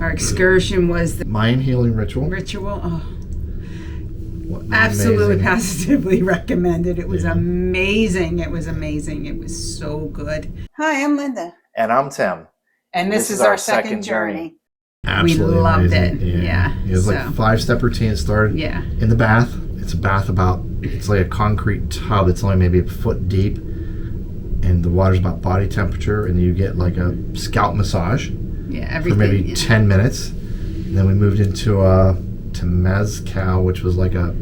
Our excursion was the Mayan Healing Ritual. Oh, absolutely, amazing. Positively recommended. It was amazing. It was amazing. It was so good. Hi, I'm Linda. And I'm Tim. And this is our second journey. Absolutely we loved amazing. it. Yeah. It was like a 5-step routine. It started in the bath. It's a bath it's like a concrete tub. It's only maybe a foot deep. And the water's about body temperature. And you get like a scalp massage. Yeah, everything. For maybe 10 minutes. And then we moved into Temazcal, which was like a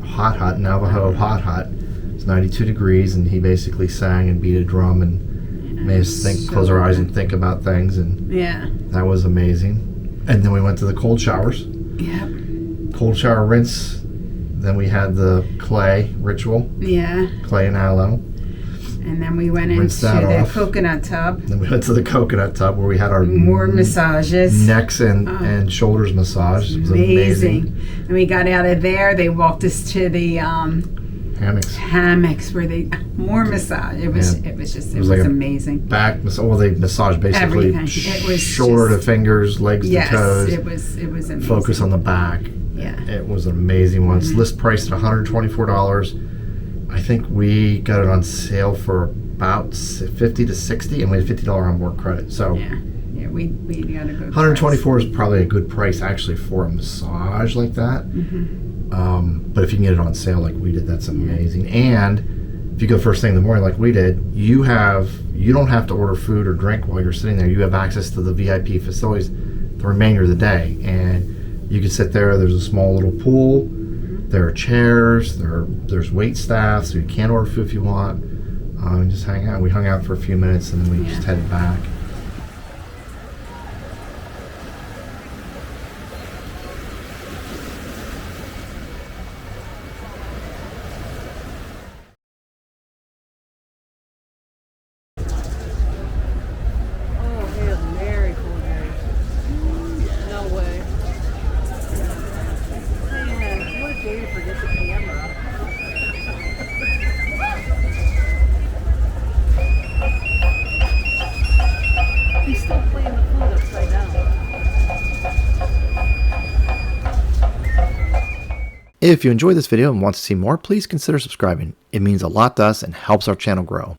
hot, Navajo hot. It's 92 degrees. And he basically sang and beat a drum and made us close our eyes and think about things, and that was amazing. And then we went to the cold showers. Yep. Cold shower rinse. Then we had the clay ritual. Yeah. Clay and aloe. And then we went into the coconut tub. Then we went to the coconut tub where we had our more massages, necks and shoulders massage. It was amazing. And we got out of there. They walked us to the hammocks where they more massage. It was like amazing. Back massage. Well, they massage basically it was shoulder to fingers, legs to toes. It was amazing. Focus on the back. Yeah, it was an amazing one. It's list priced at $124. I think we got it on sale for about $50 to $60, and we had $50 on board credit. So we got a good. $124 is probably a good price actually for a massage like that. But if you can get it on sale like we did, that's amazing. And if you go first thing in the morning like we did, you don't have to order food or drink while you're sitting there. You have access to the VIP facilities the remainder of the day, and you can sit there. There's a small little pool. There are chairs. There's wait staff, so you can order food if you want. And just hang out. We hung out for a few minutes, and then we just headed back. If you enjoyed this video and want to see more, please consider subscribing. It means a lot to us and helps our channel grow.